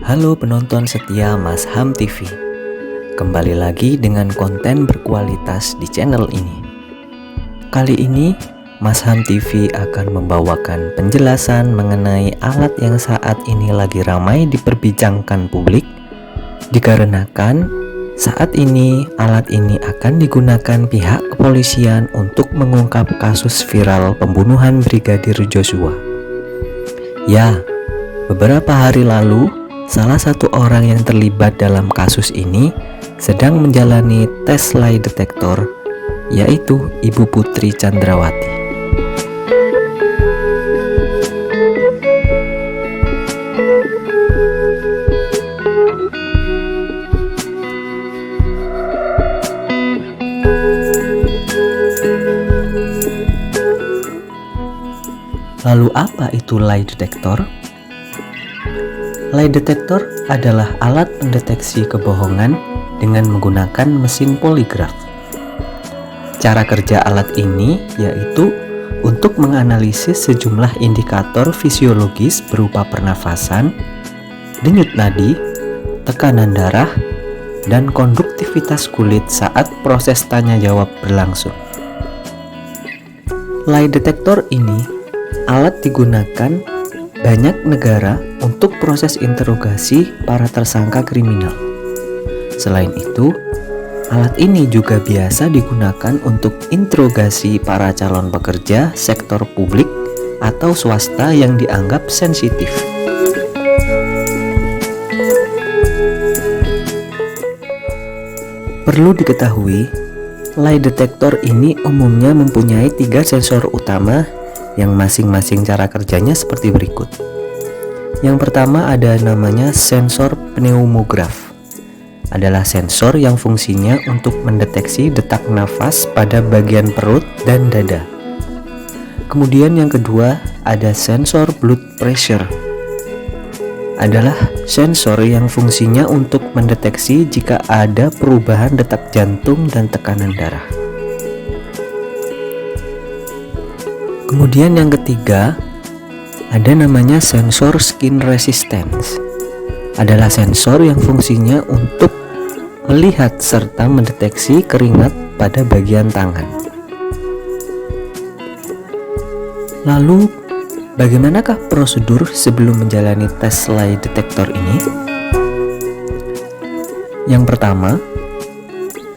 Halo penonton setia Mas Ham TV. Kembali lagi dengan konten berkualitas di channel ini. Kali ini Mas Ham TV akan membawakan penjelasan mengenai alat yang saat ini lagi ramai diperbincangkan publik, dikarenakan saat ini alat ini akan digunakan pihak kepolisian untuk mengungkap kasus viral pembunuhan Brigadir Joshua. Ya, beberapa hari lalu salah satu orang yang terlibat dalam kasus ini sedang menjalani tes lie detector, yaitu Ibu Putri Chandrawati. Lalu apa itu lie detector? Lie detector adalah alat pendeteksi kebohongan dengan menggunakan mesin poligraf. Cara kerja alat ini yaitu untuk menganalisis sejumlah indikator fisiologis berupa pernafasan, denyut nadi, tekanan darah, dan konduktivitas kulit saat proses tanya jawab berlangsung. Lie detector ini alat digunakan banyak negara untuk proses interogasi para tersangka kriminal. Selain itu, alat ini juga biasa digunakan untuk interogasi para calon pekerja sektor publik atau swasta yang dianggap sensitif. Perlu diketahui, lie detector ini umumnya mempunyai 3 sensor utama yang masing-masing cara kerjanya seperti berikut. Yang pertama ada namanya sensor pneumograf. Adalah sensor yang fungsinya untuk mendeteksi detak nafas pada bagian perut dan dada. Kemudian yang kedua ada sensor blood pressure. Adalah sensor yang fungsinya untuk mendeteksi jika ada perubahan detak jantung dan tekanan darah. Kemudian yang ketiga, ada namanya sensor skin resistance. Adalah sensor yang fungsinya untuk melihat serta mendeteksi keringat pada bagian tangan. Lalu, bagaimanakah prosedur sebelum menjalani tes lie detector ini? Yang pertama,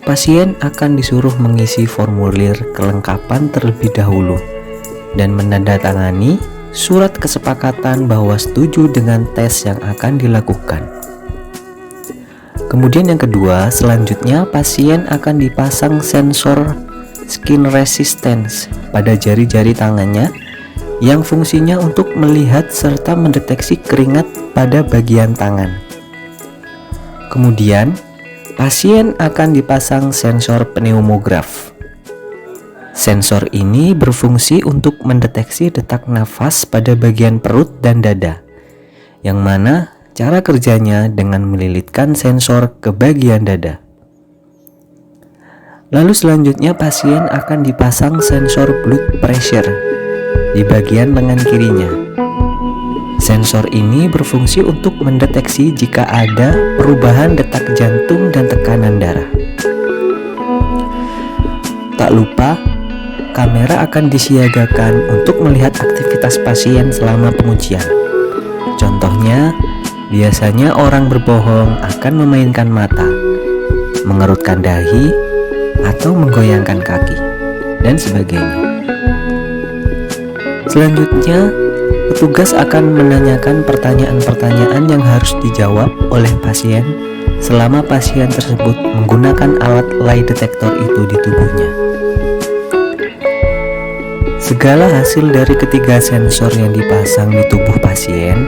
pasien akan disuruh mengisi formulir kelengkapan terlebih dahulu dan menandatangani surat kesepakatan bahwa setuju dengan tes yang akan dilakukan. Kemudian yang kedua, selanjutnya pasien akan dipasang sensor skin resistance pada jari-jari tangannya yang fungsinya untuk melihat serta mendeteksi keringat pada bagian tangan. Kemudian, pasien akan dipasang sensor pneumograf. Sensor ini berfungsi untuk mendeteksi detak nafas pada bagian perut dan dada, yang mana cara kerjanya dengan melilitkan sensor ke bagian dada. Lalu selanjutnya pasien akan dipasang sensor blood pressure di bagian lengan kirinya. Sensor ini berfungsi untuk mendeteksi jika ada perubahan detak jantung dan tekanan darah. Tak lupa, kamera akan disiagakan untuk melihat aktivitas pasien selama pengujian. Contohnya, biasanya orang berbohong akan memainkan mata, mengerutkan dahi, atau menggoyangkan kaki, dan sebagainya. Selanjutnya, petugas akan menanyakan pertanyaan-pertanyaan yang harus dijawab oleh pasien selama pasien tersebut menggunakan alat lie detector itu di tubuhnya. Segala hasil dari ketiga sensor yang dipasang di tubuh pasien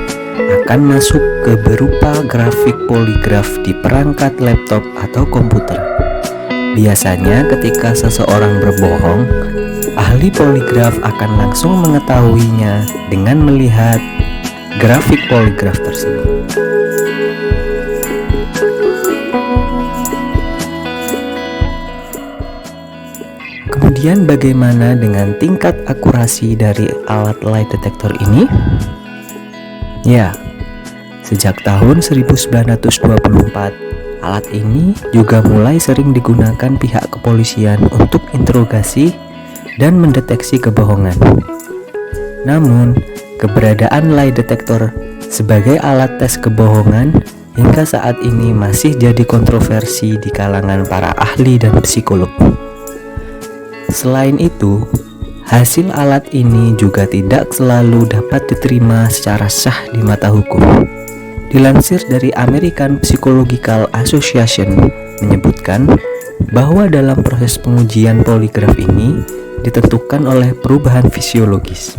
akan masuk ke berupa grafik poligraf di perangkat laptop atau komputer. Biasanya ketika seseorang berbohong, ahli poligraf akan langsung mengetahuinya dengan melihat grafik poligraf tersebut. Kemudian bagaimana dengan tingkat akurasi dari alat lie detector ini? Ya, sejak tahun 1924, alat ini juga mulai sering digunakan pihak kepolisian untuk interogasi dan mendeteksi kebohongan. Namun, keberadaan lie detector sebagai alat tes kebohongan hingga saat ini masih jadi kontroversi di kalangan para ahli dan psikolog. Selain itu, hasil alat ini juga tidak selalu dapat diterima secara sah di mata hukum. Dilansir dari American Psychological Association menyebutkan bahwa dalam proses pengujian poligraf ini ditentukan oleh perubahan fisiologis.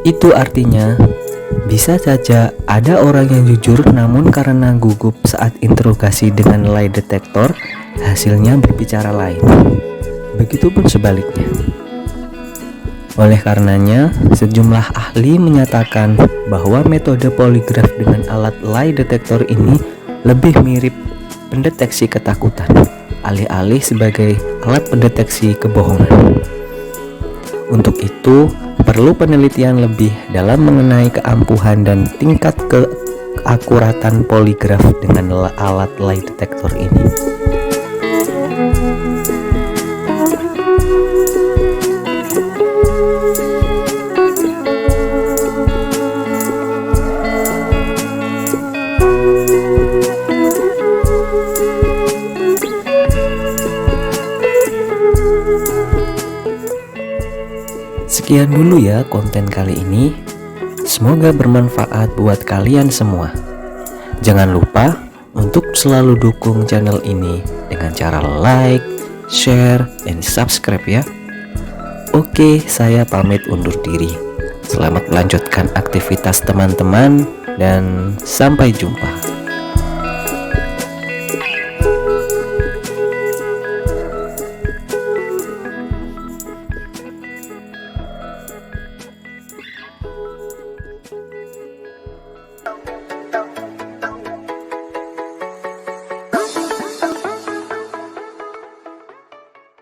Itu artinya, bisa saja ada orang yang jujur namun karena gugup saat interogasi dengan lie detector, hasilnya berbicara lain. Begitupun sebaliknya. Oleh karenanya, sejumlah ahli menyatakan bahwa metode poligraf dengan alat lie detector ini lebih mirip pendeteksi ketakutan, alih-alih sebagai alat pendeteksi kebohongan. Untuk itu, perlu penelitian lebih dalam mengenai keampuhan dan tingkat keakuratan poligraf dengan alat lie detector ini. Sekian dulu ya konten kali ini. Semoga bermanfaat buat kalian semua. Jangan lupa untuk selalu dukung channel ini dengan cara like, share, dan subscribe ya. Oke, saya pamit undur diri. Selamat melanjutkan aktivitas teman-teman dan sampai jumpa.